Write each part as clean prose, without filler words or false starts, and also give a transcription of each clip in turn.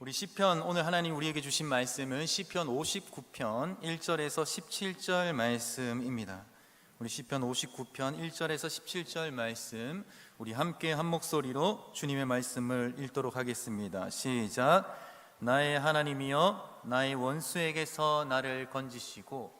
우리 시편, 오늘 하나님 우리에게 주신 말씀은 시편 59편 1절에서 17절 말씀입니다. 우리 시편 59편 1절에서 17절 말씀, 우리 함께 한 목소리로 주님의 말씀을 읽도록 하겠습니다. 시작. 나의 하나님이여, 나의 원수에게서 나를 건지시고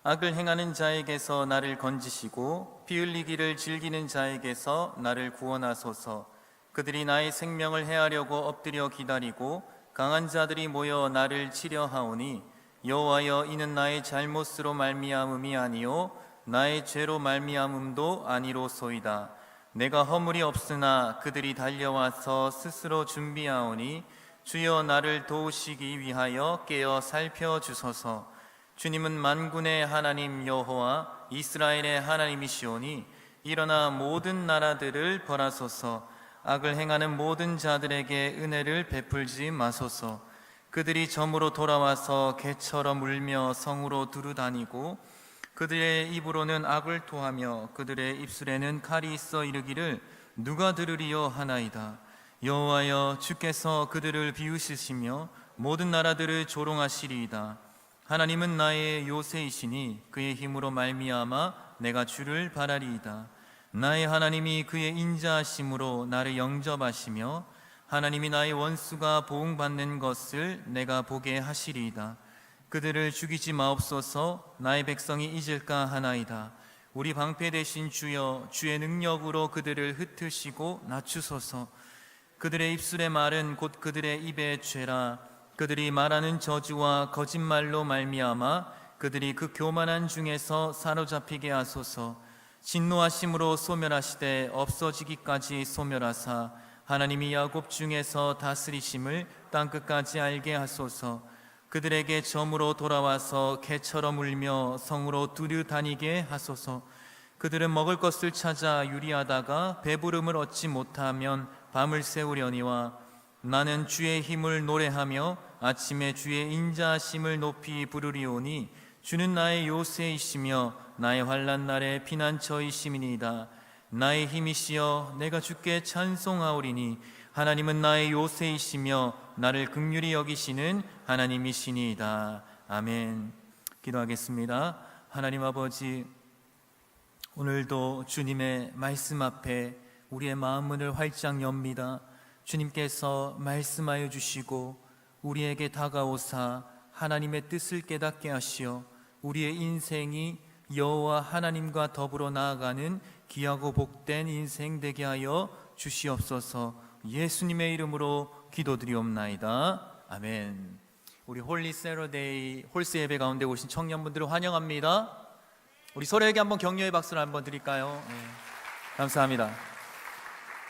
악을 행하는 자에게서 나를 건지시고 피 흘리기를 즐기는 자에게서 나를 구원하소서. 그들이 나의 생명을 해하려고 엎드려 기다리고 강한 자들이 모여 나를 치려 하오니 여호와여, 이는 나의 잘못으로 말미암음이 아니요 나의 죄로 말미암음도 아니로소이다. 내가 허물이 없으나 그들이 달려와서 스스로 준비하오니 주여, 나를 도우시기 위하여 깨어 살펴주소서. 주님은 만군의 하나님 여호와 이스라엘의 하나님이시오니 일어나 모든 나라들을 벌하소서. 악을 행하는 모든 자들에게 은혜를 베풀지 마소서. 그들이 점으로 돌아와서 개처럼 울며 성으로 두루다니고 그들의 입으로는 악을 토하며 그들의 입술에는 칼이 있어 이르기를 누가 들으리요 하나이다. 여호와여, 주께서 그들을 비우시시며 모든 나라들을 조롱하시리이다. 하나님은 나의 요새이시니 그의 힘으로 말미암아 내가 주를 바라리이다. 나의 하나님이 그의 인자하심으로 나를 영접하시며 하나님이 나의 원수가 보응받는 것을 내가 보게 하시리이다. 그들을 죽이지 마옵소서. 나의 백성이 잊을까 하나이다. 우리 방패 되신 주여, 주의 능력으로 그들을 흩으시고 낮추소서. 그들의 입술의 말은 곧 그들의 입의 죄라. 그들이 말하는 저주와 거짓말로 말미암아 그들이 그 교만한 중에서 사로잡히게 하소서. 진노하심으로 소멸하시되 없어지기까지 소멸하사 하나님이 야곱 중에서 다스리심을 땅끝까지 알게 하소서. 그들에게 점으로 돌아와서 개처럼 울며 성으로 두루다니게 하소서. 그들은 먹을 것을 찾아 유리하다가 배부름을 얻지 못하면 밤을 새우려니와 나는 주의 힘을 노래하며 아침에 주의 인자하심을 높이 부르리오니 주는 나의 요새이시며 나의 환난 날의 피난처이심이니이다. 나의 힘이시여, 내가 주께 찬송하오리니 하나님은 나의 요새이시며 나를 긍휼히 여기시는 하나님이시니이다. 아멘. 기도하겠습니다. 하나님 아버지, 오늘도 주님의 말씀 앞에 우리의 마음문을 활짝 엽니다. 주님께서 말씀하여 주시고 우리에게 다가오사 하나님의 뜻을 깨닫게 하시어 우리의 인생이 여호와 하나님과 더불어 나아가는 귀하고 복된 인생 되게 하여 주시옵소서. 예수님의 이름으로 기도드리옵나이다. 아멘. 우리 홀리 세러데이 홀스 예배 가운데 오신 청년분들을 환영합니다. 우리 서로에게 한번 격려의 박수를 한번 드릴까요? 네. 감사합니다.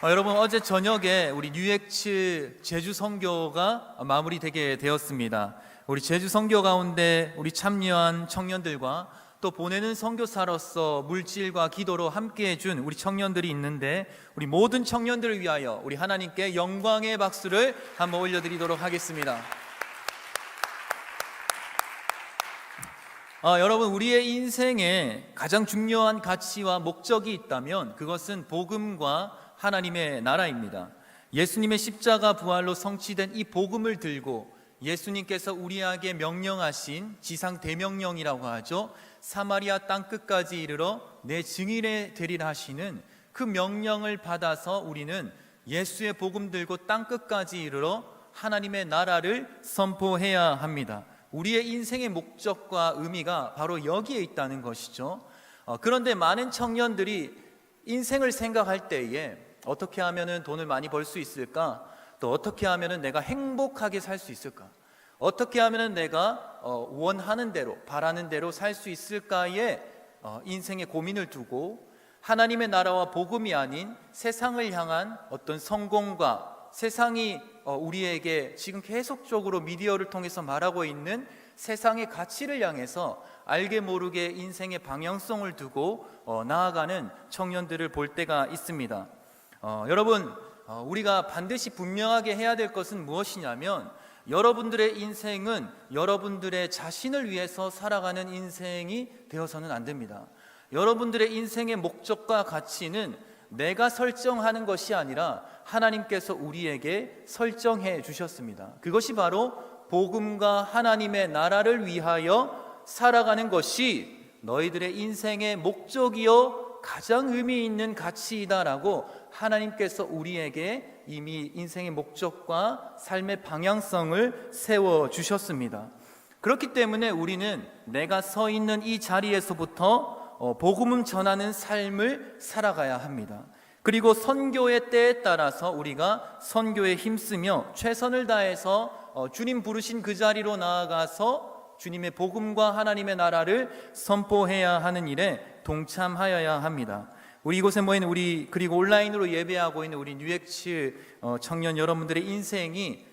여러분, 어제 저녁에 우리 뉴엑츠 제주 선교가 마무리되게 되었습니다. 우리 제주 선교 가운데 우리 참여한 청년들과 또 보내는 선교사로서 물질과 기도로 함께 해준 우리 청년들이 있는데, 우리 모든 청년들을 위하여 우리 하나님께 영광의 박수를 한번 올려드리도록 하겠습니다. 여러분, 우리의 인생에 가장 중요한 가치와 목적이 있다면 그것은 복음과 하나님의 나라입니다. 예수님의 십자가 부활로 성취된 이 복음을 들고 예수님께서 우리에게 명령하신 지상 대명령이라고 하죠. 사마리아 땅 끝까지 이르러 내 증인이 되리라 하시는 그 명령을 받아서 우리는 예수의 복음 들고 땅 끝까지 이르러 하나님의 나라를 선포해야 합니다. 우리의 인생의 목적과 의미가 바로 여기에 있다는 것이죠. 그런데 많은 청년들이 인생을 생각할 때에 어떻게 하면 돈을 많이 벌 수 있을까? 또 어떻게 하면 내가 행복하게 살 수 있을까? 어떻게 하면 내가 원하는 대로, 바라는 대로 살 수 있을까에 인생의 고민을 두고 하나님의 나라와 복음이 아닌 세상을 향한 어떤 성공과 세상이 우리에게 지금 계속적으로 미디어를 통해서 말하고 있는 세상의 가치를 향해서 알게 모르게 인생의 방향성을 두고 나아가는 청년들을 볼 때가 있습니다. 여러분, 우리가 반드시 분명하게 해야 될 것은 무엇이냐면, 여러분들의 인생은 여러분들의 자신을 위해서 살아가는 인생이 되어서는 안 됩니다. 여러분들의 인생의 목적과 가치는 내가 설정하는 것이 아니라 하나님께서 우리에게 설정해 주셨습니다. 그것이 바로 복음과 하나님의 나라를 위하여 살아가는 것이 너희들의 인생의 목적이요 가장 의미 있는 가치이다라고 하나님께서 우리에게 이미 인생의 목적과 삶의 방향성을 세워 주셨습니다. 그렇기 때문에 우리는 내가 서 있는 이 자리에서부터 복음을 전하는 삶을 살아가야 합니다. 그리고 선교의 때에 따라서 우리가 선교에 힘쓰며 최선을 다해서 주님 부르신 그 자리로 나아가서 주님의 복음과 하나님의 나라를 선포해야 하는 일에 동참하여야 합니다. 우리 이곳에 모인 그리고 온라인으로 예배하고 있는 우리 뉴엑츠 청년 여러분들의 인생이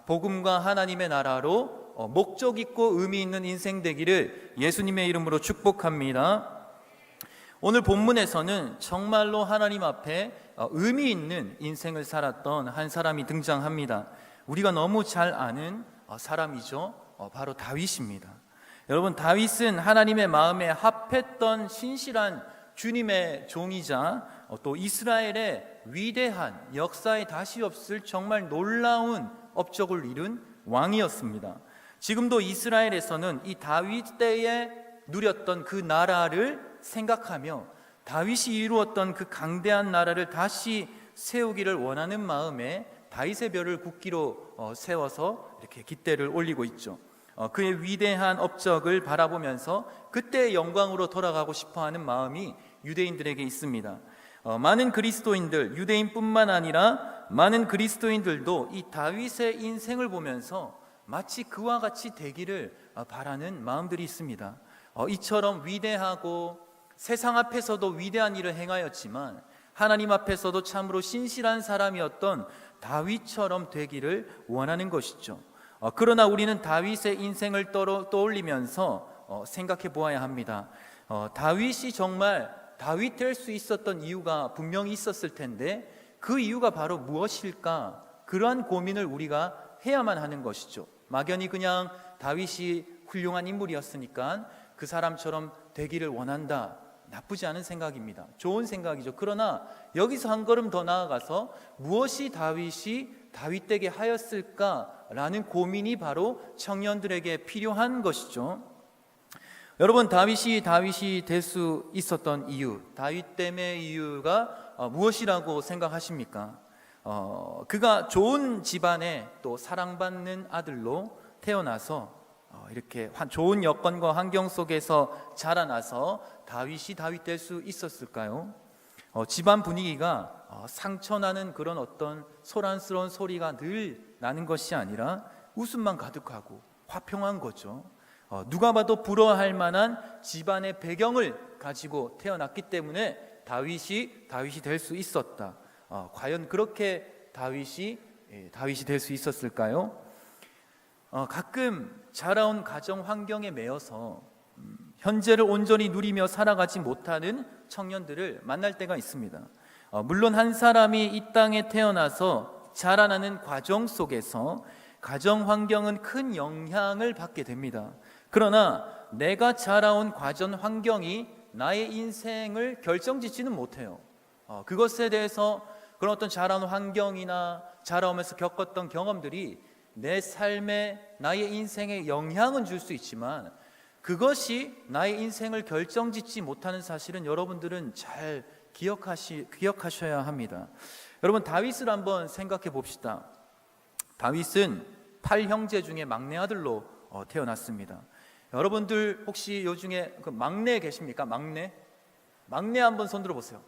복음과 하나님의 나라로 목적 있고 의미 있는 인생 되기를 예수님의 이름으로 축복합니다. 오늘 본문에서는 정말로 하나님 앞에 의미 있는 인생을 살았던 한 사람이 등장합니다. 우리가 너무 잘 아는 사람이죠. 바로 다윗입니다. 여러분, 다윗은 하나님의 마음에 합했던 신실한 주님의 종이자 또 이스라엘의 위대한 역사에 다시 없을 정말 놀라운 업적을 이룬 왕이었습니다. 지금도 이스라엘에서는 이 다윗 때에 누렸던 그 나라를 생각하며 다윗이 이루었던 그 강대한 나라를 다시 세우기를 원하는 마음에 다윗의 별을 국기로 세워서 이렇게 깃대를 올리고 있죠. 그의 위대한 업적을 바라보면서 그때의 영광으로 돌아가고 싶어하는 마음이 유대인들에게 있습니다. 많은 그리스도인들, 유대인뿐만 아니라 많은 그리스도인들도 이 다윗의 인생을 보면서 마치 그와 같이 되기를 바라는 마음들이 있습니다. 이처럼 위대하고 세상 앞에서도 위대한 일을 행하였지만 하나님 앞에서도 참으로 신실한 사람이었던 다윗처럼 되기를 원하는 것이죠. 그러나 우리는 다윗의 인생을 떠올리면서 생각해 보아야 합니다. 다윗이 정말 다윗 될 수 있었던 이유가 분명히 있었을 텐데 그 이유가 바로 무엇일까? 그러한 고민을 우리가 해야만 하는 것이죠. 막연히 그냥 다윗이 훌륭한 인물이었으니까 그 사람처럼 되기를 원한다. 나쁘지 않은 생각입니다. 좋은 생각이죠. 그러나 여기서 한 걸음 더 나아가서 무엇이 다윗이 다윗되게 하였을까라는 고민이 바로 청년들에게 필요한 것이죠. 여러분, 다윗이 될 수 있었던 이유, 다윗 때문의 이유가 무엇이라고 생각하십니까? 그가 좋은 집안에 또 사랑받는 아들로 태어나서 이렇게 좋은 여건과 환경 속에서 자라나서 다윗이 다윗 될 수 있었을까요? 집안 분위기가 상처나는 그런 어떤 소란스러운 소리가 늘 나는 것이 아니라 웃음만 가득하고 화평한 거죠. 누가 봐도 부러워할 만한 집안의 배경을 가지고 태어났기 때문에 다윗이 될 수 있었다. 과연 그렇게 다윗이 될 수 있었을까요? 가끔 자라온 가정 환경에 매여서 현재를 온전히 누리며 살아가지 못하는 청년들을 만날 때가 있습니다. 물론 한 사람이 이 땅에 태어나서 자라나는 과정 속에서 가정 환경은 큰 영향을 받게 됩니다. 그러나 내가 자라온 가정 환경이 나의 인생을 결정짓지는 못해요. 그것에 대해서 그런 어떤 자라온 환경이나 자라오면서 겪었던 경험들이 내 삶에 나의 인생에 영향은 줄 수 있지만 그것이 나의 인생을 결정짓지 못하는 사실은 여러분들은 잘 기억하셔야 합니다. 여러분, 다윗을 한번 생각해 봅시다. 다윗은 8형제 중에 막내 아들로 태어났습니다. 여러분들 혹시 요 중에 그 막내 계십니까? 막내 한번 손 들어보세요.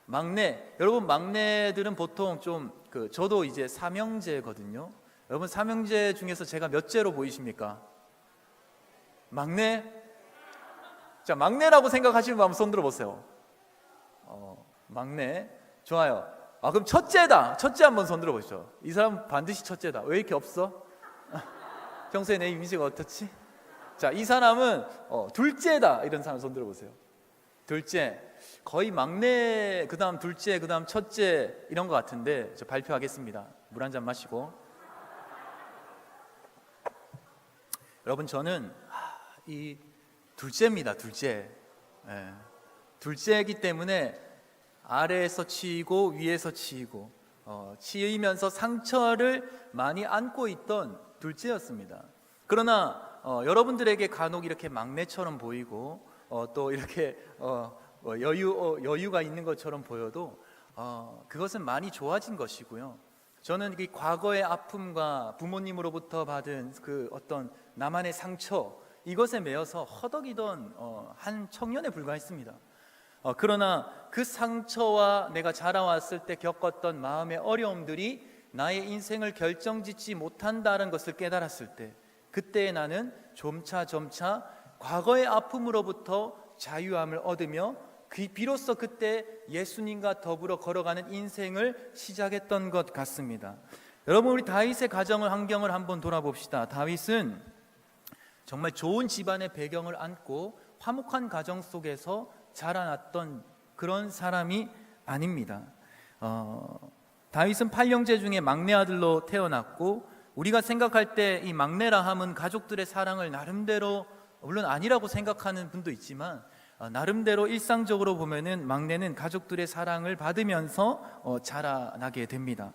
막내, 여러분 막내들은 보통 좀 저도 이제 삼형제거든요. 여러분 삼형제 중에서 제가 몇째로 보이십니까? 막내? 자, 막내라고 생각하시는 분 한번 손 들어보세요. 막내, 좋아요. 그럼 첫째다. 첫째 한번 손 들어보시죠. 이 사람 반드시 첫째다. 왜 이렇게 없어? 평소에 내 이미지가 어떻지? 자, 이 사람은 둘째다. 이런 사람 손 들어보세요. 둘째, 거의 막내, 그 다음 둘째, 그 다음 첫째 이런 것 같은데 저 발표하겠습니다. 물 한 잔 마시고. 여러분, 저는 이 둘째입니다. 둘째. 둘째이기 때문에 아래에서 치이고 위에서 치이고 치이면서 상처를 많이 안고 있던 둘째였습니다. 그러나 여러분들에게 간혹 이렇게 막내처럼 보이고 또 이렇게 여유가 있는 것처럼 보여도 그것은 많이 좋아진 것이고요. 저는 이 과거의 아픔과 부모님으로부터 받은 그 어떤 나만의 상처, 이것에 매여서 허덕이던 한 청년에 불과했습니다. 그러나 그 상처와 내가 자라왔을 때 겪었던 마음의 어려움들이 나의 인생을 결정짓지 못한다는 것을 깨달았을 때, 그때 나는 점차 과거의 아픔으로부터 자유함을 얻으며 비로소 그때 예수님과 더불어 걸어가는 인생을 시작했던 것 같습니다. 여러분, 우리 다윗의 가정을 환경을 한번 돌아봅시다. 다윗은 정말 좋은 집안의 배경을 안고 화목한 가정 속에서 자라났던 그런 사람이 아닙니다. 다윗은 8형제 중에 막내 아들로 태어났고, 우리가 생각할 때 이 막내라 함은 가족들의 사랑을 나름대로, 물론 아니라고 생각하는 분도 있지만 나름대로 일상적으로 보면은 막내는 가족들의 사랑을 받으면서 자라나게 됩니다.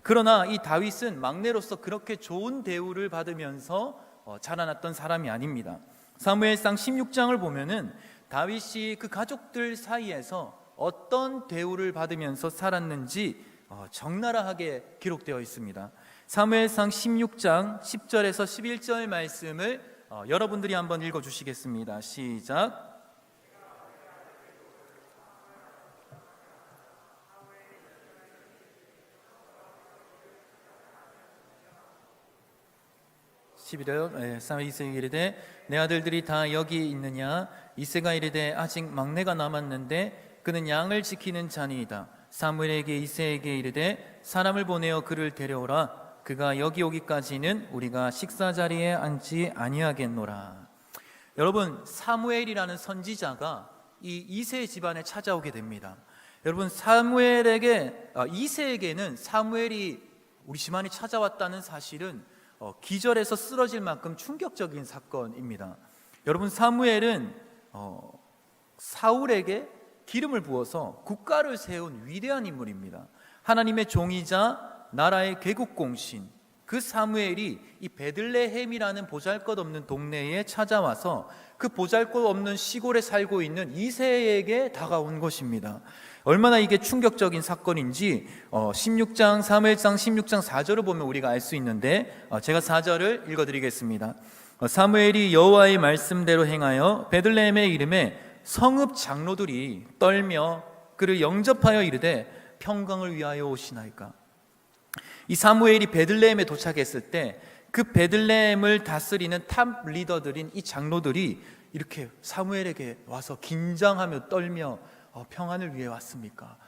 그러나 이 다윗은 막내로서 그렇게 좋은 대우를 받으면서 자라났던 사람이 아닙니다. 사무엘상 16장을 보면은 다윗이 그 가족들 사이에서 어떤 대우를 받으면서 살았는지 적나라하게 기록되어 있습니다. 사무엘상 16장 10절에서 11절 말씀을 여러분들이 한번 읽어주시겠습니다. 시작. 11절. 사무엘 이새가 이르되 내 아들들이 다 여기 있느냐? 이새가 이르되 아직 막내가 남았는데 그는 양을 지키는 자니이다. 사무엘에게 이새에게 이르되 사람을 보내어 그를 데려오라. 그가 여기 오기까지는 우리가 식사 자리에 앉지 아니하겠노라. 여러분, 사무엘이라는 선지자가 이 이새 집안에 찾아오게 됩니다. 여러분, 이새에게는 사무엘이 우리 집안에 찾아왔다는 사실은 기절해서 쓰러질 만큼 충격적인 사건입니다. 여러분, 사무엘은 사울에게 기름을 부어서 국가를 세운 위대한 인물입니다. 하나님의 종이자 나라의 개국공신, 그 사무엘이 이 베들레헴이라는 보잘것없는 동네에 찾아와서 그 보잘것없는 시골에 살고 있는 이새에게 다가온 것입니다. 얼마나 이게 충격적인 사건인지 16장 사무엘상 16장 4절을 보면 우리가 알 수 있는데, 제가 4절을 읽어드리겠습니다. 사무엘이 여호와의 말씀대로 행하여 베들레헴의 이름에 성읍 장로들이 떨며 그를 영접하여 이르되 평강을 위하여 오시나이까. 이 사무엘이 베들레헴에 도착했을 때 그 베들레헴을 다스리는 탑 리더들인 이 장로들이 이렇게 사무엘에게 와서 긴장하며 떨며 평안을 위해 왔습니까?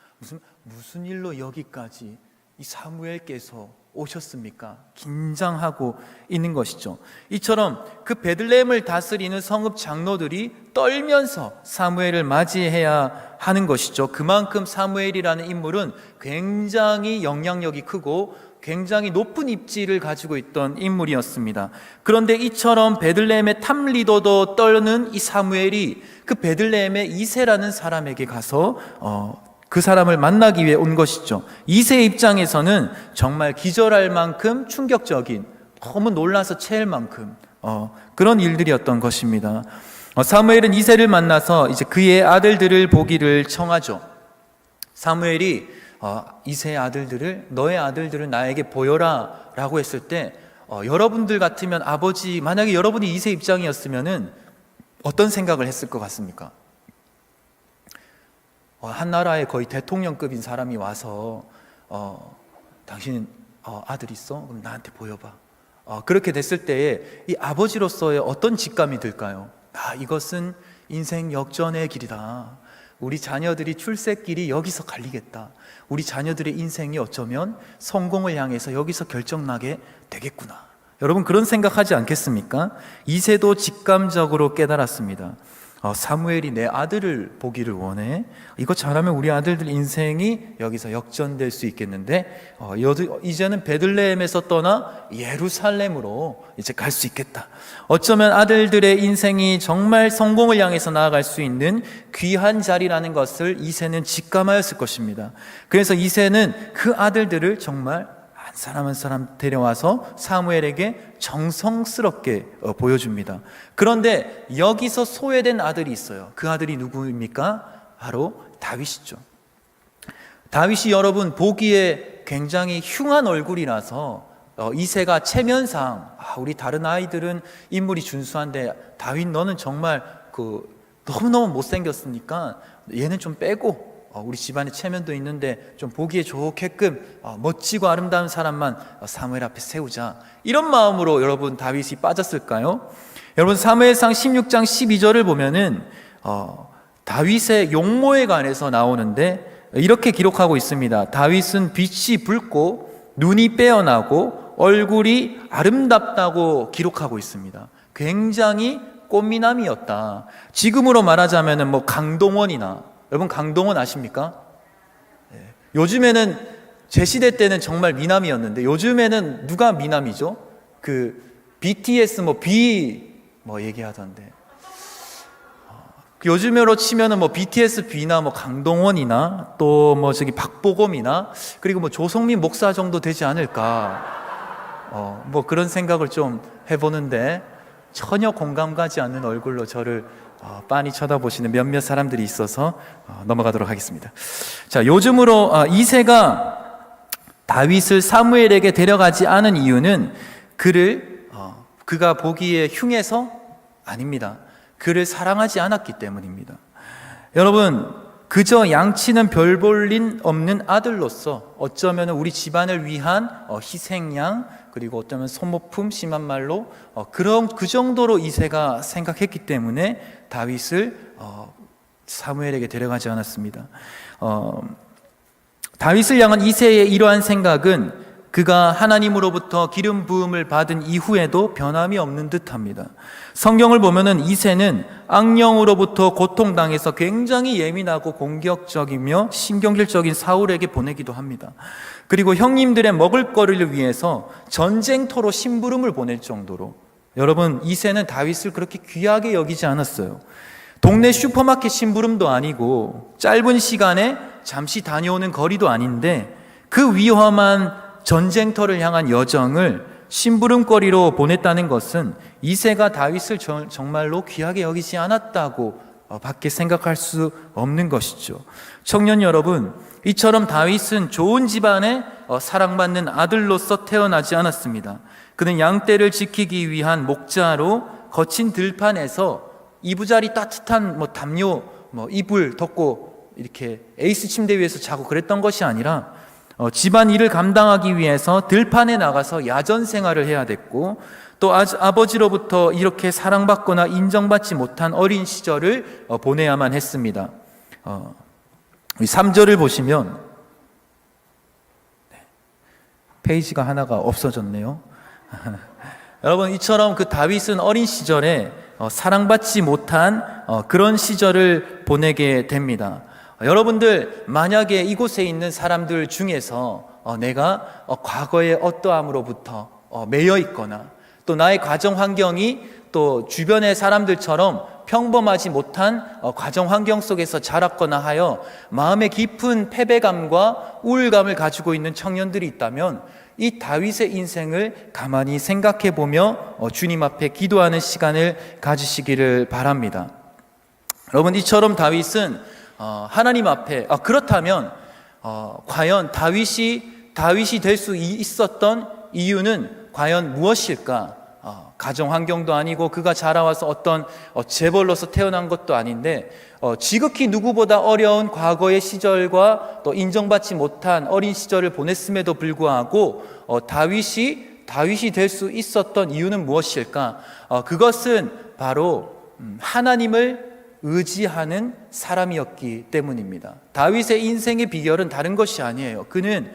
무슨 일로 여기까지 이 사무엘께서 오셨습니까? 긴장하고 있는 것이죠. 이처럼 그 베들레헴을 다스리는 성읍 장로들이 떨면서 사무엘을 맞이해야 하는 것이죠. 그만큼 사무엘이라는 인물은 굉장히 영향력이 크고 굉장히 높은 입지를 가지고 있던 인물이었습니다. 그런데 이처럼 베들레헴의 탑 리더도 떠는 이 사무엘이 그 베들레헴의 이새라는 사람에게 가서 그 사람을 만나기 위해 온 것이죠. 이새의 입장에서는 정말 기절할 만큼 충격적인, 너무 놀라서 체할 만큼 그런 일들이었던 것입니다. 사무엘은 이새를 만나서 이제 그의 아들들을 보기를 청하죠. 사무엘이 이새의 아들들을, 너의 아들들을 나에게 보여라 라고 했을 때 여러분들 같으면 만약에 여러분이 이새 입장이었으면은 어떤 생각을 했을 것 같습니까? 한 나라의 거의 대통령급인 사람이 와서 당신 아들 있어? 그럼 나한테 보여봐. 그렇게 됐을 때에 이 아버지로서의 어떤 직감이 들까요? 이것은 인생 역전의 길이다. 우리 자녀들이 출세길이 여기서 갈리겠다. 우리 자녀들의 인생이 어쩌면 성공을 향해서 여기서 결정나게 되겠구나. 여러분, 그런 생각하지 않겠습니까? 이새도 직감적으로 깨달았습니다. 사무엘이 내 아들을 보기를 원해. 이거 잘하면 우리 아들들 인생이 여기서 역전될 수 있겠는데 이제는 베들레헴에서 떠나 예루살렘으로 이제 갈 수 있겠다. 어쩌면 아들들의 인생이 정말 성공을 향해서 나아갈 수 있는 귀한 자리라는 것을 이새는 직감하였을 것입니다. 그래서 이새는 그 아들들을 정말 한 사람 한 사람 데려와서 사무엘에게 정성스럽게 보여줍니다. 그런데 여기서 소외된 아들이 있어요. 그 아들이 누구입니까? 바로 다윗이죠. 다윗이 여러분 보기에 굉장히 흉한 얼굴이라서 이새가 체면상 우리 다른 아이들은 인물이 준수한데 다윗 너는 정말 너무너무 못생겼으니까 얘는 좀 빼고 우리 집안에 체면도 있는데 좀 보기에 좋게끔 멋지고 아름다운 사람만 사무엘 앞에 세우자, 이런 마음으로 여러분 다윗이 빠졌을까요? 여러분 사무엘상 16장 12절을 보면은 다윗의 용모에 관해서 나오는데 이렇게 기록하고 있습니다. 다윗은 빛이 붉고 눈이 빼어나고 얼굴이 아름답다고 기록하고 있습니다. 굉장히 꽃미남이었다. 지금으로 말하자면은 강동원이나, 여러분 강동원 아십니까? 요즘에는 제 시대 때는 정말 미남이었는데 요즘에는 누가 미남이죠? BTS 얘기하던데 요즘으로 치면은 BTS B나 강동원이나 또 박보검이나 그리고 조성민 목사 정도 되지 않을까, 그런 생각을 좀 해보는데 전혀 공감 가지 않는 얼굴로 저를 빤히 쳐다보시는 몇몇 사람들이 있어서 넘어가도록 하겠습니다. 자, 요즘으로 이새가 다윗을 사무엘에게 데려가지 않은 이유는 그가 보기에 흉해서 아닙니다. 그를 사랑하지 않았기 때문입니다. 여러분, 그저 양치는 별 볼일 없는 아들로서 어쩌면 우리 집안을 위한 희생양, 그리고 어쩌면 소모품, 심한 말로 그 정도로 이새가 생각했기 때문에 다윗을 사무엘에게 데려가지 않았습니다. 다윗을 향한 이새의 이러한 생각은 그가 하나님으로부터 기름 부음을 받은 이후에도 변함이 없는 듯합니다. 성경을 보면은 이새는 악령으로부터 고통당해서 굉장히 예민하고 공격적이며 신경질적인 사울에게 보내기도 합니다. 그리고 형님들의 먹을거리를 위해서 전쟁터로 심부름을 보낼 정도로, 여러분 이새는 다윗을 그렇게 귀하게 여기지 않았어요. 동네 슈퍼마켓 심부름도 아니고 짧은 시간에 잠시 다녀오는 거리도 아닌데 그 위험한 전쟁터를 향한 여정을 심부름거리로 보냈다는 것은 이새가 다윗을 정말로 귀하게 여기지 않았다고 밖에 생각할 수 없는 것이죠. 청년 여러분, 이처럼 다윗은 좋은 집안에 사랑받는 아들로서 태어나지 않았습니다. 그는 양떼를 지키기 위한 목자로 거친 들판에서 이부자리 따뜻한 담요 이불 덮고 이렇게 에이스 침대 위에서 자고 그랬던 것이 아니라 집안 일을 감당하기 위해서 들판에 나가서 야전 생활을 해야 됐고, 또 아버지로부터 이렇게 사랑받거나 인정받지 못한 어린 시절을 보내야만 했습니다. 3절을 보시면 페이지가 하나가 없어졌네요. 여러분, 이처럼 그 다윗은 어린 시절에 사랑받지 못한 그런 시절을 보내게 됩니다. 여러분들 만약에 이곳에 있는 사람들 중에서 내가 과거의 어떠함으로부터 매여 있거나 또 나의 가정 환경이 또 주변의 사람들처럼 평범하지 못한 가정 환경 속에서 자랐거나 하여 마음에 깊은 패배감과 우울감을 가지고 있는 청년들이 있다면 이 다윗의 인생을 가만히 생각해 보며 주님 앞에 기도하는 시간을 가지시기를 바랍니다. 여러분, 이처럼 다윗은 하나님 앞에 그렇다면 과연 다윗이 될 수 있었던 이유는 과연 무엇일까? 가정 환경도 아니고 그가 자라와서 어떤 재벌로서 태어난 것도 아닌데 지극히 누구보다 어려운 과거의 시절과 또 인정받지 못한 어린 시절을 보냈음에도 불구하고 다윗이 될 수 있었던 이유는 무엇일까? 그것은 바로 하나님을 의지하는 사람이었기 때문입니다. 다윗의 인생의 비결은 다른 것이 아니에요. 그는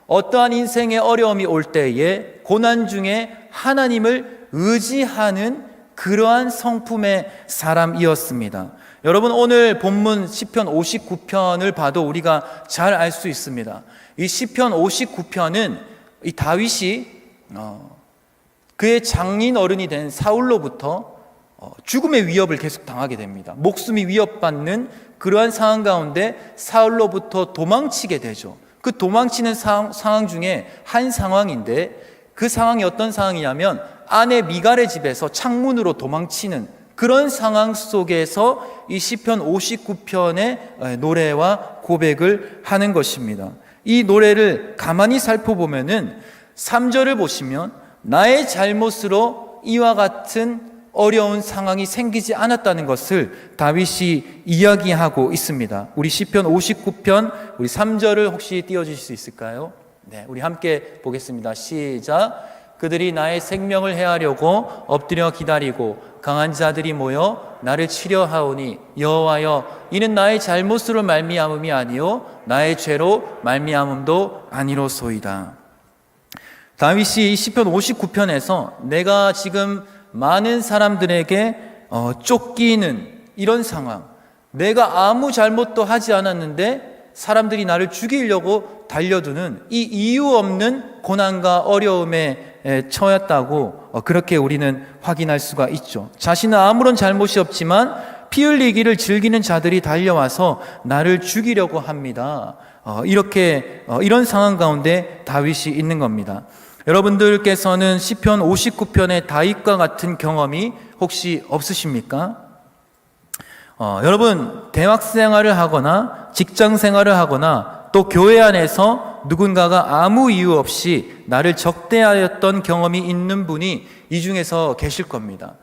어떠한 인생의 어려움이 올 때에 고난 중에 하나님을 의지하는 그러한 성품의 사람이었습니다. 여러분, 오늘 본문 시편 59편을 봐도 우리가 잘 알 수 있습니다. 이 시편 59편은 이 다윗이 그의 장인 어른이 된 사울로부터 죽음의 위협을 계속 당하게 됩니다. 목숨이 위협받는 그러한 상황 가운데 사울로부터 도망치게 되죠. 그 도망치는 상황 중에 한 상황인데, 그 상황이 어떤 상황이냐면 아내 미갈의 집에서 창문으로 도망치는 그런 상황 속에서 이 시편 59편의 노래와 고백을 하는 것입니다. 이 노래를 가만히 살펴보면은 3절을 보시면 나의 잘못으로 이와 같은 어려운 상황이 생기지 않았다는 것을 다윗이 이야기하고 있습니다. 우리 시편 59편 우리 3절을 혹시 띄워주실 수 있을까요? 네, 우리 함께 보겠습니다. 시작. 그들이 나의 생명을 해하려고 엎드려 기다리고 강한 자들이 모여 나를 치려 하오니 여호와여 이는 나의 잘못으로 말미암음이 아니요 나의 죄로 말미암음도 아니로소이다. 다윗이 시편 59편에서 내가 지금 많은 사람들에게 쫓기는 이런 상황, 내가 아무 잘못도 하지 않았는데 사람들이 나를 죽이려고 달려드는 이 이유 없는 고난과 어려움에 처했다고 그렇게 우리는 확인할 수가 있죠. 자신은 아무런 잘못이 없지만 피 흘리기를 즐기는 자들이 달려와서 나를 죽이려고 합니다. 이런 상황 가운데 다윗이 있는 겁니다. 여러분들께서는 시편 59편의 다윗과 같은 경험이 혹시 없으십니까? 여러분, 대학 생활을 하거나 직장 생활을 하거나 또 교회 안에서 누군가가 아무 이유 없이 나를 적대하였던 경험이 있는 분이 이 중에서 계실 겁니다.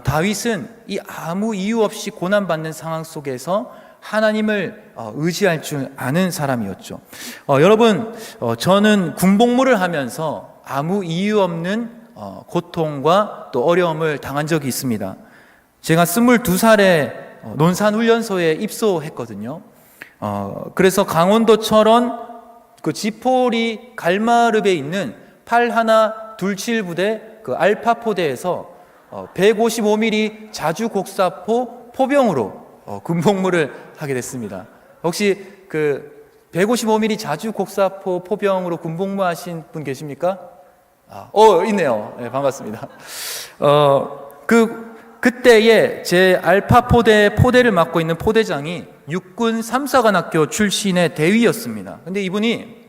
다윗은 이 아무 이유 없이 고난받는 상황 속에서 하나님을 의지할 줄 아는 사람이었죠. 여러분, 저는 군복무를 하면서 아무 이유 없는 고통과 또 어려움을 당한 적이 있습니다. 제가 22살에 논산훈련소에 입소했거든요. 그래서 강원도 철원 그 지포리 갈마릅에 있는 8127 부대 그 알파 포대에서 155mm 자주 곡사포 포병으로 군복무를 하게 됐습니다. 혹시 그 155mm 자주 곡사포 포병으로 군복무하신 분 계십니까? 있네요. 네, 반갑습니다. 그때에 제 알파 포대를 맡고 있는 포대장이 육군 3사관학교 출신의 대위였습니다. 근데 이분이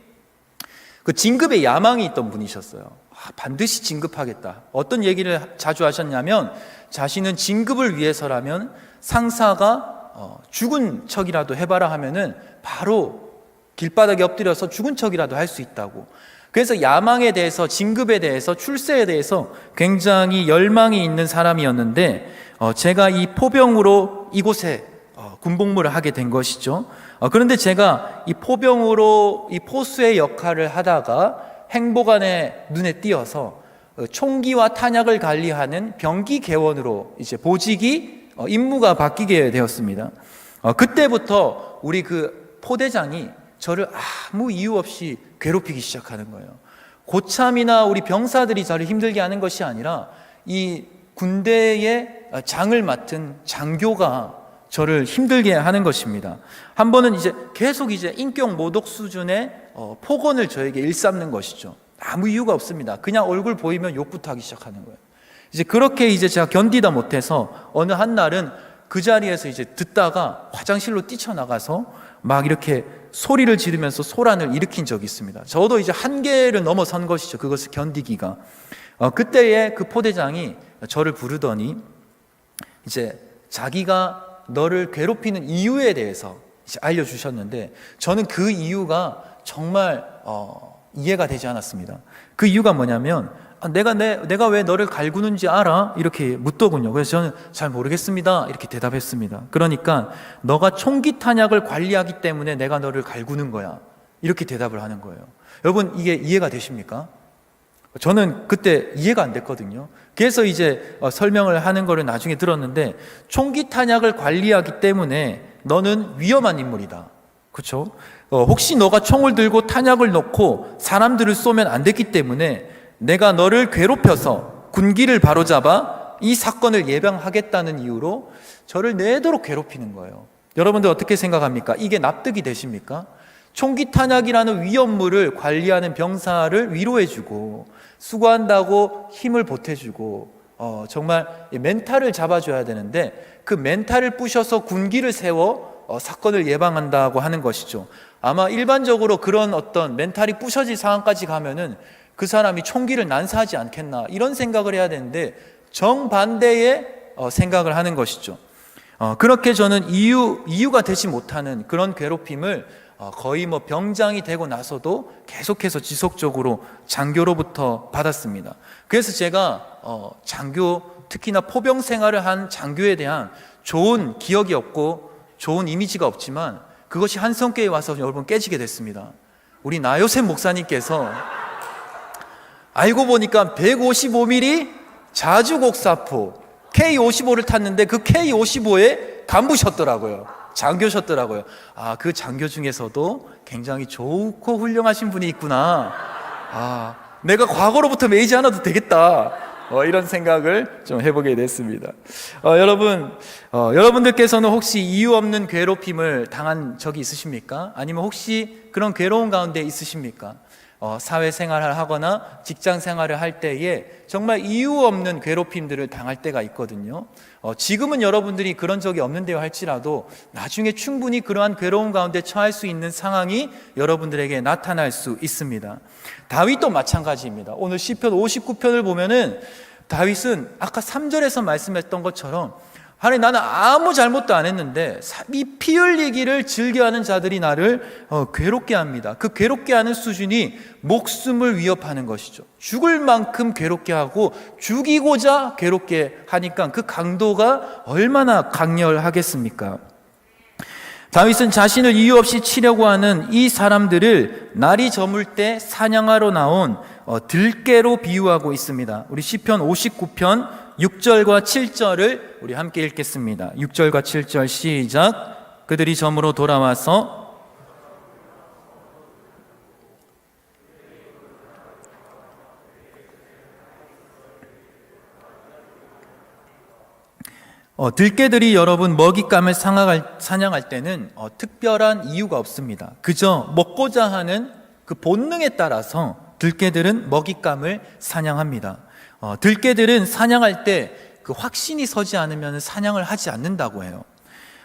그 진급에 야망이 있던 분이셨어요. 반드시 진급하겠다. 어떤 얘기를 자주 하셨냐면 자신은 진급을 위해서라면 상사가 죽은 척이라도 해봐라 하면은 바로 길바닥에 엎드려서 죽은 척이라도 할 수 있다고. 그래서 야망에 대해서, 진급에 대해서, 출세에 대해서 굉장히 열망이 있는 사람이었는데 제가 이 포병으로 이곳에 군복무를 하게 된 것이죠. 그런데 제가 이 포병으로 이 포수의 역할을 하다가 행보관의 눈에 띄어서 총기와 탄약을 관리하는 병기 개원으로 이제 보직이 임무가 바뀌게 되었습니다. 그때부터 우리 그 포대장이 저를 아무 이유 없이 괴롭히기 시작하는 거예요. 고참이나 우리 병사들이 저를 힘들게 하는 것이 아니라 이 군대의 장을 맡은 장교가 저를 힘들게 하는 것입니다. 한 번은 이제 계속 이제 인격 모독 수준의 폭언을 저에게 일삼는 것이죠. 아무 이유가 없습니다. 그냥 얼굴 보이면 욕부터 하기 시작하는 거예요. 이제 그렇게 이제 제가 견디다 못해서 어느 한 날은 그 자리에서 이제 듣다가 화장실로 뛰쳐나가서 막 이렇게 소리를 지르면서 소란을 일으킨 적이 있습니다. 저도 이제 한계를 넘어선 것이죠. 그것을 견디기가. 그때에 그 포대장이 저를 부르더니 이제 자기가 너를 괴롭히는 이유에 대해서 이제 알려주셨는데 저는 그 이유가 정말 이해가 되지 않았습니다. 그 이유가 뭐냐면 내가 왜 너를 갈구는지 알아? 이렇게 묻더군요. 그래서 저는 잘 모르겠습니다. 이렇게 대답했습니다. 그러니까 너가 총기 탄약을 관리하기 때문에 내가 너를 갈구는 거야. 이렇게 대답을 하는 거예요. 여러분, 이게 이해가 되십니까? 저는 그때 이해가 안 됐거든요. 그래서 이제 설명을 하는 거를 나중에 들었는데 총기 탄약을 관리하기 때문에 너는 위험한 인물이다. 그렇죠? 혹시 너가 총을 들고 탄약을 놓고 사람들을 쏘면 안 됐기 때문에 내가 너를 괴롭혀서 군기를 바로잡아 이 사건을 예방하겠다는 이유로 저를 내도록 괴롭히는 거예요. 여러분들 어떻게 생각합니까? 이게 납득이 되십니까? 총기 탄약이라는 위험물을 관리하는 병사를 위로해주고 수고한다고 힘을 보태주고 정말 멘탈을 잡아줘야 되는데 그 멘탈을 부셔서 군기를 세워 사건을 예방한다고 하는 것이죠. 아마 일반적으로 그런 어떤 멘탈이 부셔질 상황까지 가면은 그 사람이 총기를 난사하지 않겠나 이런 생각을 해야 되는데 정반대의 생각을 하는 것이죠. 그렇게 저는 이유가 되지 못하는 그런 괴롭힘을 거의 병장이 되고 나서도 계속해서 지속적으로 장교로부터 받았습니다. 그래서 제가 장교, 특히나 포병 생활을 한 장교에 대한 좋은 기억이 없고 좋은 이미지가 없지만 그것이 한성교회에 와서 여러분 깨지게 됐습니다. 우리 나요셉 목사님께서 알고 보니까 155mm 자주곡사포 K55를 탔는데 그 K55에 간부셨더라고요. 장교셨더라고요. 그 장교 중에서도 굉장히 좋고 훌륭하신 분이 있구나. 내가 과거로부터 매이지 않아도 되겠다. 이런 생각을 좀 해보게 됐습니다. 여러분들께서는 혹시 이유 없는 괴롭힘을 당한 적이 있으십니까? 아니면 혹시 그런 괴로운 가운데 있으십니까? 사회생활을 하거나 직장생활을 할 때에 정말 이유 없는 괴롭힘들을 당할 때가 있거든요. 지금은 여러분들이 그런 적이 없는데요 할지라도 나중에 충분히 그러한 괴로운 가운데 처할 수 있는 상황이 여러분들에게 나타날 수 있습니다. 다윗도 마찬가지입니다. 오늘 시편 59편을 보면은 다윗은 아까 3절에서 말씀했던 것처럼 하나님, 나는 아무 잘못도 안 했는데 이 피 흘리기를 즐겨하는 자들이 나를 괴롭게 합니다. 그 괴롭게 하는 수준이 목숨을 위협하는 것이죠. 죽을 만큼 괴롭게 하고 죽이고자 괴롭게 하니까 그 강도가 얼마나 강렬하겠습니까? 다윗은 자신을 이유 없이 치려고 하는 이 사람들을 날이 저물 때 사냥하러 나온 들깨로 비유하고 있습니다. 우리 시편 59편 6절과 7절을 우리 함께 읽겠습니다. 6절과 7절 시작. 그들이 점으로 돌아와서 들깨들이 여러분 먹잇감을 사냥할 때는 특별한 이유가 없습니다. 그저 먹고자 하는 그 본능에 따라서 들깨들은 먹잇감을 사냥합니다. 들깨들은 사냥할 때 그 확신이 서지 않으면 사냥을 하지 않는다고 해요.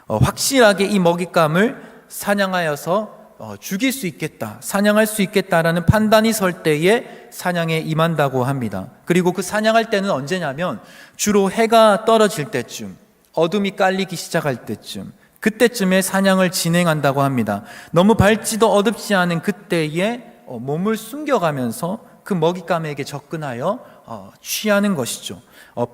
확실하게 이 먹잇감을 사냥하여서 죽일 수 있겠다, 사냥할 수 있겠다라는 판단이 설 때에 사냥에 임한다고 합니다. 그리고 그 사냥할 때는 언제냐면 주로 해가 떨어질 때쯤, 어둠이 깔리기 시작할 때쯤, 그때쯤에 사냥을 진행한다고 합니다. 너무 밝지도 어둡지 않은 그때에 몸을 숨겨가면서 그 먹잇감에게 접근하여 취하는 것이죠.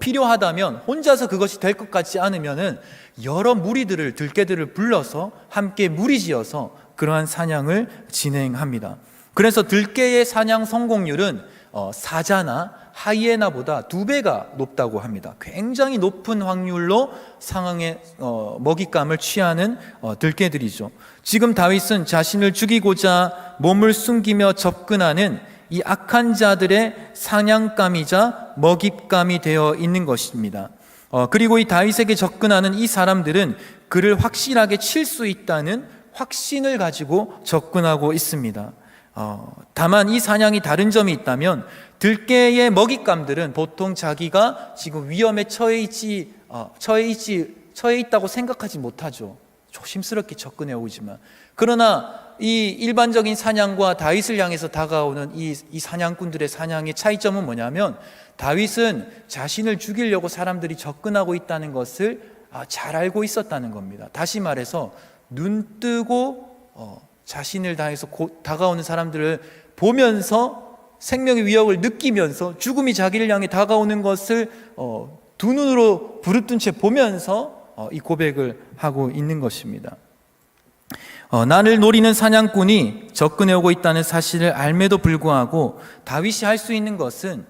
필요하다면 혼자서 그것이 될 것 같지 않으면은 여러 무리들을, 들깨들을 불러서 함께 무리지어서 그러한 사냥을 진행합니다. 그래서 들깨의 사냥 성공률은 사자나 하이에나보다 2배가 높다고 합니다. 굉장히 높은 확률로 상황의 먹잇감을 취하는 들깨들이죠. 지금 다윗은 자신을 죽이고자 몸을 숨기며 접근하는 이 악한 자들의 사냥감이자 먹잇감이 되어 있는 것입니다. 그리고 이 다윗에게 접근하는 이 사람들은 그를 확실하게 칠 수 있다는 확신을 가지고 접근하고 있습니다. 다만 이 사냥이 다른 점이 있다면 들깨의 먹잇감들은 보통 자기가 지금 위험에 처해 있다고 생각하지 못하죠. 조심스럽게 접근해 오지만, 그러나 이 일반적인 사냥과 다윗을 향해서 다가오는 이 사냥꾼들의 사냥의 차이점은 뭐냐면 다윗은 자신을 죽이려고 사람들이 접근하고 있다는 것을 잘 알고 있었다는 겁니다. 다시 말해서 눈 뜨고 자신을 다해서 다가오는 사람들을 보면서 생명의 위협을 느끼면서 죽음이 자기를 향해 다가오는 것을 두 눈으로 부릅뜬 채 보면서 이 고백을 하고 있는 것입니다. 나를 노리는 사냥꾼이 접근해 오고 있다는 사실을 알매도 불구하고 다윗이 할 수 있는 것은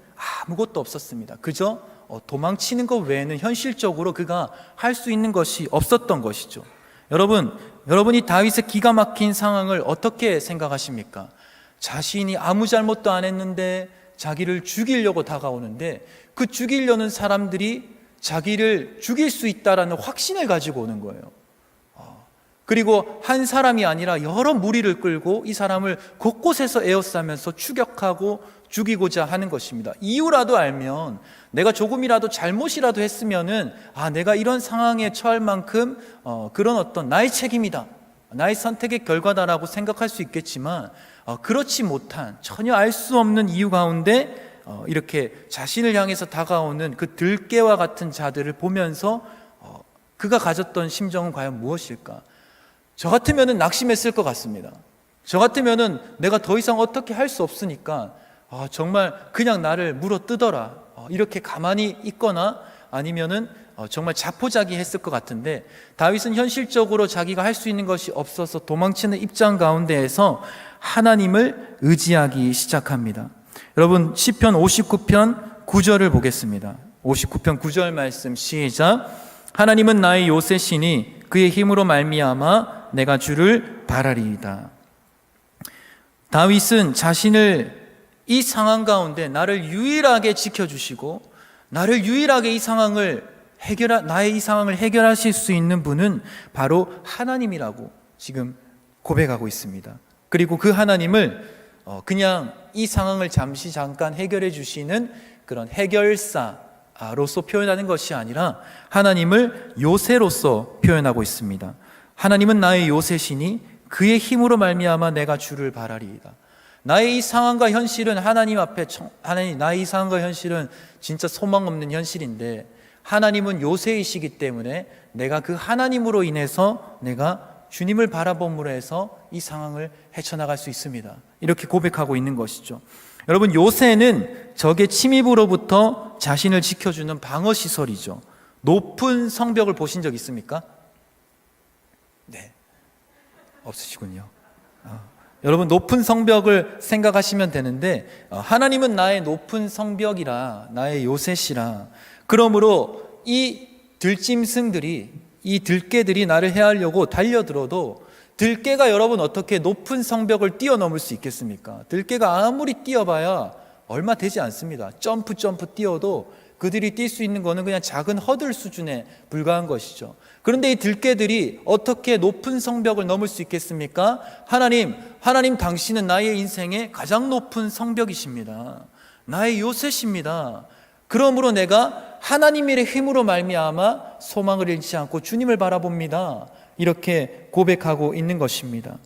아무것도 없었습니다. 그저 도망치는 것 외에는 현실적으로 그가 할 수 있는 것이 없었던 것이죠. 여러분이 다윗의 기가 막힌 상황을 어떻게 생각하십니까? 자신이 아무 잘못도 안 했는데 자기를 죽이려고 다가오는데 그 죽이려는 사람들이 자기를 죽일 수 있다라는 확신을 가지고 오는 거예요. 그리고 한 사람이 아니라 여러 무리를 끌고 이 사람을 곳곳에서 에워싸면서 추격하고 죽이고자 하는 것입니다. 이유라도 알면, 내가 조금이라도 잘못이라도 했으면은 내가 이런 상황에 처할 만큼 그런 어떤 나의 책임이다, 나의 선택의 결과다라고 생각할 수 있겠지만, 그렇지 못한, 전혀 알 수 없는 이유 가운데 이렇게 자신을 향해서 다가오는 그 들깨와 같은 자들을 보면서 그가 가졌던 심정은 과연 무엇일까? 저 같으면은 낙심했을 것 같습니다. 저 같으면은 내가 더 이상 어떻게 할 수 없으니까 정말 그냥 나를 물어 뜯어라, 이렇게 가만히 있거나 아니면은 정말 자포자기했을 것 같은데, 다윗은 현실적으로 자기가 할 수 있는 것이 없어서 도망치는 입장 가운데에서 하나님을 의지하기 시작합니다. 여러분, 시편 59편 9절을 보겠습니다. 59편 9절 말씀 시작. 하나님은 나의 요새시니 그의 힘으로 말미암아 내가 주를 바라리이다. 다윗은 자신을 이 상황 가운데 나를 유일하게 지켜주시고 나를 유일하게 나의 이 상황을 해결하실 수 있는 분은 바로 하나님이라고 지금 고백하고 있습니다. 그리고 그 하나님을 그냥 이 상황을 잠깐 해결해 주시는 그런 해결사로서 표현하는 것이 아니라 하나님을 요새로서 표현하고 있습니다. 하나님은 나의 요새시니 그의 힘으로 말미암아 내가 주를 바라리이다. 나의 이 상황과 현실은 나의 이 상황과 현실은 진짜 소망 없는 현실인데, 하나님은 요새이시기 때문에 내가 그 하나님으로 인해서 내가 주님을 바라봄으로 해서 이 상황을 헤쳐나갈 수 있습니다. 이렇게 고백하고 있는 것이죠. 여러분, 요새는 적의 침입으로부터 자신을 지켜주는 방어시설이죠. 높은 성벽을 보신 적 있습니까? 네, 없으시군요. 여러분, 높은 성벽을 생각하시면 되는데, 하나님은 나의 높은 성벽이라, 나의 요새시라. 그러므로 이 들짐승들이, 이 들깨들이 나를 해하려고 달려들어도, 들깨가 여러분 어떻게 높은 성벽을 뛰어넘을 수 있겠습니까? 들깨가 아무리 뛰어봐야 얼마 되지 않습니다. 점프 뛰어도 그들이 뛸 수 있는 거는 그냥 작은 허들 수준에 불과한 것이죠. 그런데 이 들깨들이 어떻게 높은 성벽을 넘을 수 있겠습니까? 하나님 당신은 나의 인생의 가장 높은 성벽이십니다. 나의 요새십니다. 그러므로 내가 하나님의 힘으로 말미암아 소망을 잃지 않고 주님을 바라봅니다. 이렇게 고백하고 있는 것입니다.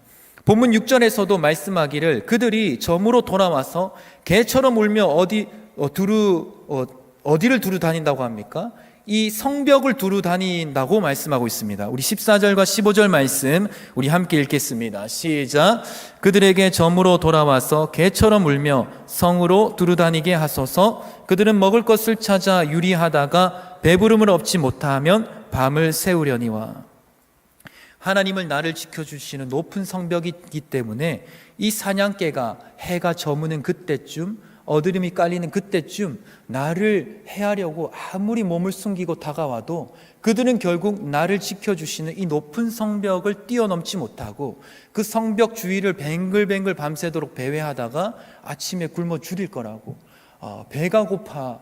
본문 6절에서도 말씀하기를 그들이 점으로 돌아와서 개처럼 울며 어디를 두루 다닌다고 합니까? 이 성벽을 두루 다닌다고 말씀하고 있습니다. 우리 14절과 15절 말씀 우리 함께 읽겠습니다. 시작. 그들에게 점으로 돌아와서 개처럼 울며 성으로 두루 다니게 하소서. 그들은 먹을 것을 찾아 유리하다가 배부름을 얻지 못하면 밤을 새우려니와. 하나님을 나를 지켜주시는 높은 성벽이기 때문에 이 사냥개가 해가 저무는 그때쯤, 어드름이 깔리는 그때쯤 나를 해하려고 아무리 몸을 숨기고 다가와도 그들은 결국 나를 지켜주시는 이 높은 성벽을 뛰어넘지 못하고 그 성벽 주위를 뱅글뱅글 밤새도록 배회하다가 아침에 굶어 죽일 거라고, 배가 고파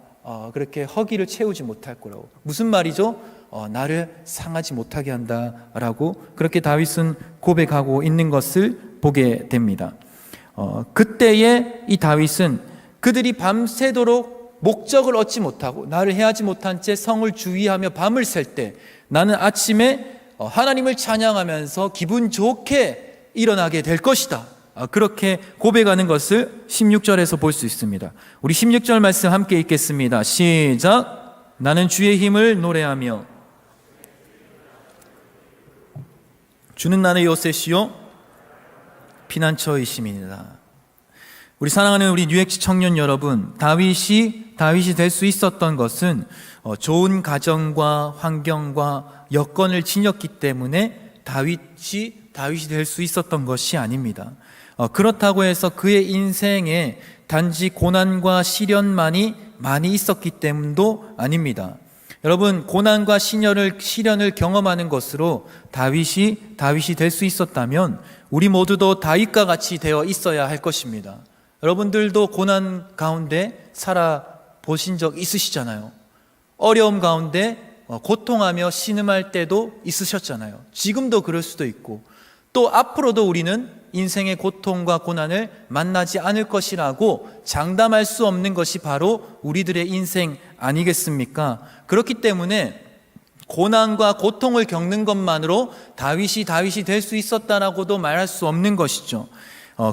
그렇게 허기를 채우지 못할 거라고. 무슨 말이죠? 나를 상하지 못하게 한다라고 그렇게 다윗은 고백하고 있는 것을 보게 됩니다. 그때에 이 다윗은 그들이 밤새도록 목적을 얻지 못하고 나를 해하지 못한 채 성을 주위하며 밤을 샐 때 나는 아침에 하나님을 찬양하면서 기분 좋게 일어나게 될 것이다, 그렇게 고백하는 것을 16절에서 볼 수 있습니다. 우리 16절 말씀 함께 읽겠습니다. 시작. 나는 주의 힘을 노래하며 주는 나의 요새시요 피난처이심이니라. 우리 사랑하는 우리 뉴엑시 청년 여러분, 다윗이 될 수 있었던 것은 좋은 가정과 환경과 여건을 지녔기 때문에 다윗이 될 수 있었던 것이 아닙니다. 그렇다고 해서 그의 인생에 단지 고난과 시련만이 많이 있었기 때문도 아닙니다. 여러분, 고난과 시련을 경험하는 것으로 다윗이 될 수 있었다면 우리 모두도 다윗과 같이 되어 있어야 할 것입니다. 여러분들도 고난 가운데 살아보신 적 있으시잖아요. 어려움 가운데 고통하며 신음할 때도 있으셨잖아요. 지금도 그럴 수도 있고, 또 앞으로도 우리는 인생의 고통과 고난을 만나지 않을 것이라고 장담할 수 없는 것이 바로 우리들의 인생 아니겠습니까? 그렇기 때문에 고난과 고통을 겪는 것만으로 다윗이 될 수 있었다라고도 말할 수 없는 것이죠.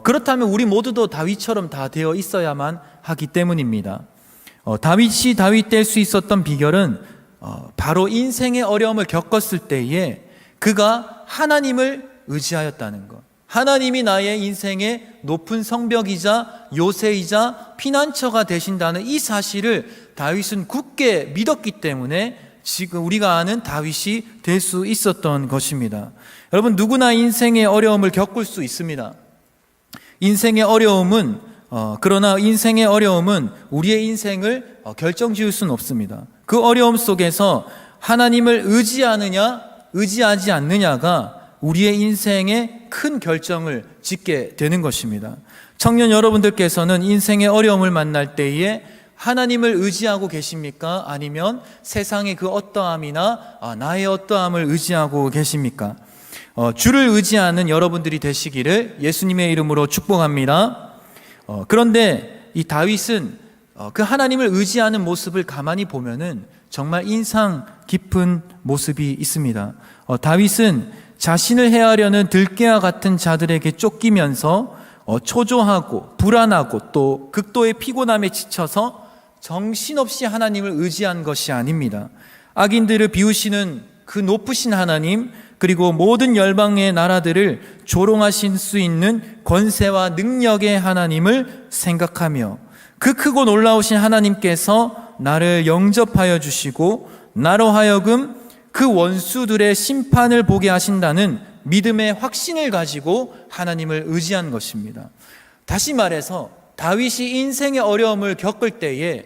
그렇다면 우리 모두도 다윗처럼 다 되어 있어야만 하기 때문입니다. 다윗이 다윗 될 수 있었던 비결은 바로 인생의 어려움을 겪었을 때에 그가 하나님을 의지하였다는 것. 하나님이 나의 인생의 높은 성벽이자 요새이자 피난처가 되신다는 이 사실을 다윗은 굳게 믿었기 때문에 지금 우리가 아는 다윗이 될 수 있었던 것입니다. 여러분, 누구나 인생의 어려움을 겪을 수 있습니다. 인생의 어려움은 그러나 인생의 어려움은 우리의 인생을 결정지을 수는 없습니다. 그 어려움 속에서 하나님을 의지하느냐 의지하지 않느냐가 우리의 인생의 큰 결정을 짓게 되는 것입니다. 청년 여러분들께서는 인생의 어려움을 만날 때에 하나님을 의지하고 계십니까? 아니면 세상의 그 어떠함이나 나의 어떠함을 의지하고 계십니까? 주를 의지하는 여러분들이 되시기를 예수님의 이름으로 축복합니다. 그런데 이 다윗은 그 하나님을 의지하는 모습을 가만히 보면은 정말 인상 깊은 모습이 있습니다. 다윗은 자신을 해하려는 들깨와 같은 자들에게 쫓기면서 초조하고 불안하고 또 극도의 피곤함에 지쳐서 정신없이 하나님을 의지한 것이 아닙니다. 악인들을 비우시는 그 높으신 하나님, 그리고 모든 열방의 나라들을 조롱하실 수 있는 권세와 능력의 하나님을 생각하며 그 크고 놀라우신 하나님께서 나를 영접하여 주시고 나로 하여금 그 원수들의 심판을 보게 하신다는 믿음의 확신을 가지고 하나님을 의지한 것입니다. 다시 말해서 다윗이 인생의 어려움을 겪을 때에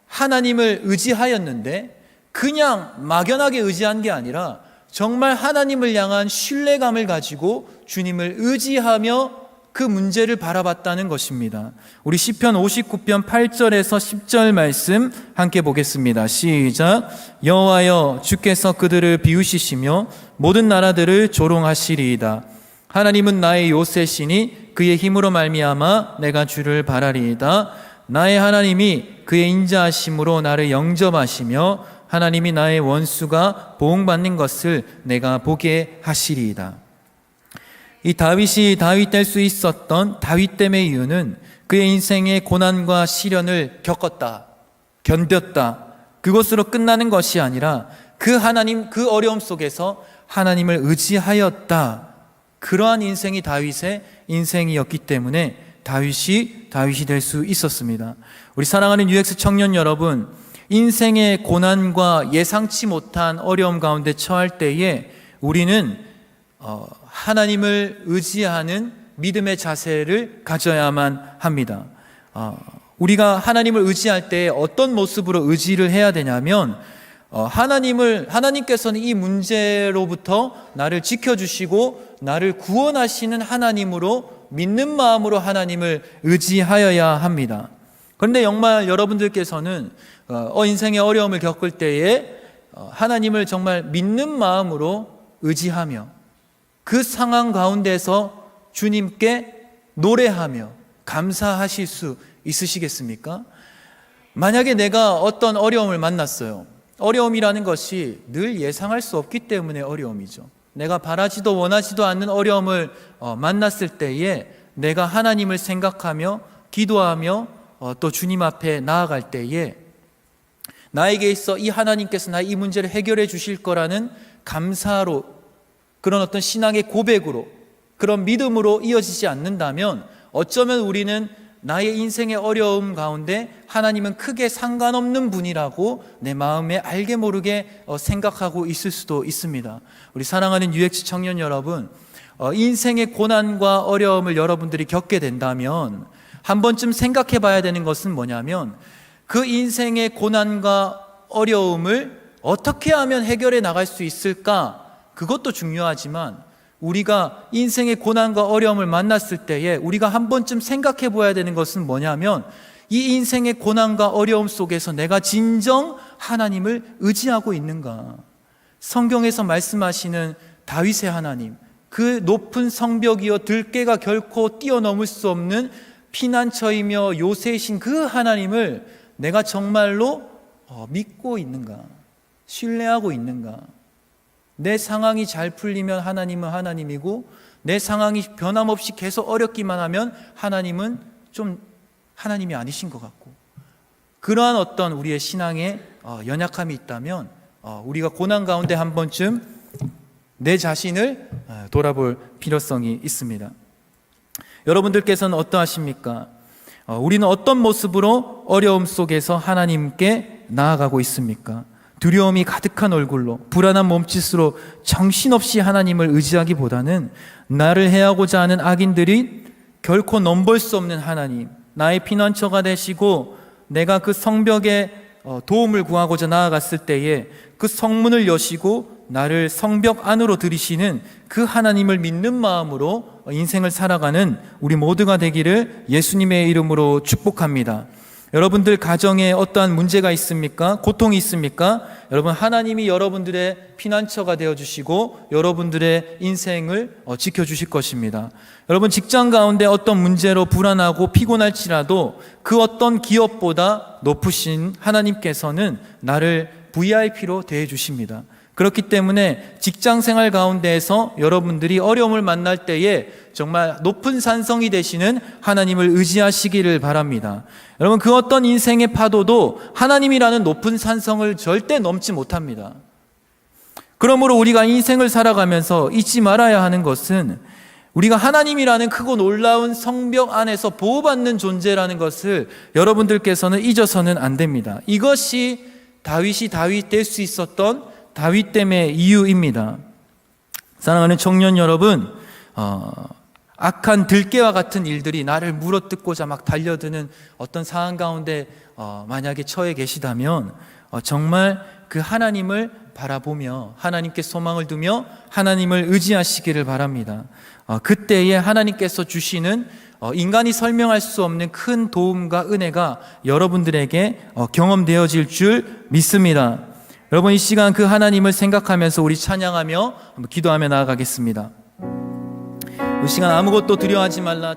하나님을 의지하였는데 그냥 막연하게 의지한 게 아니라 정말 하나님을 향한 신뢰감을 가지고 주님을 의지하며 그 문제를 바라봤다는 것입니다. 우리 시편 59편 8절에서 10절 말씀 함께 보겠습니다. 시작. 여호와여, 주께서 그들을 비우시시며 모든 나라들을 조롱하시리이다. 하나님은 나의 요새시니 그의 힘으로 말미암아 내가 주를 바라리이다. 나의 하나님이 그의 인자하심으로 나를 영접하시며 하나님이 나의 원수가 보응받는 것을 내가 보게 하시리이다. 이 다윗이 다윗 될 수 있었던 다윗됨의 이유는 그의 인생의 고난과 시련을 겪었다, 견뎠다, 그것으로 끝나는 것이 아니라 그 하나님, 그 어려움 속에서 하나님을 의지하였다. 그러한 인생이 다윗의 인생이었기 때문에 다윗이 될 수 있었습니다. 우리 사랑하는 UX 청년 여러분, 인생의 고난과 예상치 못한 어려움 가운데 처할 때에 우리는 하나님을 의지하는 믿음의 자세를 가져야만 합니다. 우리가 하나님을 의지할 때 어떤 모습으로 의지를 해야 되냐면 하나님께서는 이 문제로부터 나를 지켜주시고 나를 구원하시는 하나님으로 믿는 마음으로 하나님을 의지하여야 합니다. 그런데 정말 여러분들께서는 인생의 어려움을 겪을 때에 하나님을 정말 믿는 마음으로 의지하며 그 상황 가운데서 주님께 노래하며 감사하실 수 있으시겠습니까? 만약에 내가 어떤 어려움을 만났어요. 어려움이라는 것이 늘 예상할 수 없기 때문에 어려움이죠. 내가 바라지도 원하지도 않는 어려움을 만났을 때에 내가 하나님을 생각하며 기도하며 또 주님 앞에 나아갈 때에 나에게 있어 이 하나님께서 나의 이 문제를 해결해 주실 거라는 감사로, 그런 어떤 신앙의 고백으로, 그런 믿음으로 이어지지 않는다면 어쩌면 우리는 나의 인생의 어려움 가운데 하나님은 크게 상관없는 분이라고 내 마음에 알게 모르게 생각하고 있을 수도 있습니다. 우리 사랑하는 UX 청년 여러분, 인생의 고난과 어려움을 여러분들이 겪게 된다면 한 번쯤 생각해 봐야 되는 것은 뭐냐면 그 인생의 고난과 어려움을 어떻게 하면 해결해 나갈 수 있을까? 그것도 중요하지만 우리가 인생의 고난과 어려움을 만났을 때에 우리가 한 번쯤 생각해 봐야 되는 것은 뭐냐면 이 인생의 고난과 어려움 속에서 내가 진정 하나님을 의지하고 있는가? 성경에서 말씀하시는 다윗의 하나님, 그 높은 성벽이여 들깨가 결코 뛰어넘을 수 없는 피난처이며 요새이신 그 하나님을 내가 정말로 믿고 있는가? 신뢰하고 있는가? 내 상황이 잘 풀리면 하나님은 하나님이고, 내 상황이 변함없이 계속 어렵기만 하면 하나님은 좀 하나님이 아니신 것 같고, 그러한 어떤 우리의 신앙에 연약함이 있다면 우리가 고난 가운데 한 번쯤 내 자신을 돌아볼 필요성이 있습니다. 여러분들께서는 어떠하십니까? 우리는 어떤 모습으로 어려움 속에서 하나님께 나아가고 있습니까? 두려움이 가득한 얼굴로, 불안한 몸짓으로 정신없이 하나님을 의지하기보다는 나를 해하고자 하는 악인들이 결코 넘볼 수 없는 하나님, 나의 피난처가 되시고 내가 그 성벽에 도움을 구하고자 나아갔을 때에 그 성문을 여시고 나를 성벽 안으로 들이시는 그 하나님을 믿는 마음으로 인생을 살아가는 우리 모두가 되기를 예수님의 이름으로 축복합니다. 여러분들 가정에 어떠한 문제가 있습니까? 고통이 있습니까? 여러분, 하나님이 여러분들의 피난처가 되어주시고 여러분들의 인생을 지켜주실 것입니다. 여러분, 직장 가운데 어떤 문제로 불안하고 피곤할지라도 그 어떤 기업보다 높으신 하나님께서는 나를 VIP로 대해주십니다. 그렇기 때문에 직장 생활 가운데에서 여러분들이 어려움을 만날 때에 정말 높은 산성이 되시는 하나님을 의지하시기를 바랍니다. 여러분, 그 어떤 인생의 파도도 하나님이라는 높은 산성을 절대 넘지 못합니다. 그러므로 우리가 인생을 살아가면서 잊지 말아야 하는 것은 우리가 하나님이라는 크고 놀라운 성벽 안에서 보호받는 존재라는 것을 여러분들께서는 잊어서는 안 됩니다. 이것이 다윗이 다윗 될 수 있었던 다윗됨의 이유입니다. 사랑하는 청년 여러분, 악한 들깨와 같은 일들이 나를 물어뜯고자 막 달려드는 어떤 상황 가운데 만약에 처해 계시다면 정말 그 하나님을 바라보며 하나님께 소망을 두며 하나님을 의지하시기를 바랍니다. 그때에 하나님께서 주시는 인간이 설명할 수 없는 큰 도움과 은혜가 여러분들에게 경험되어질 줄 믿습니다. 여러분, 이 시간 그 하나님을 생각하면서 우리 찬양하며 기도하며 나아가겠습니다. 이 시간 아무것도 두려워하지 말라.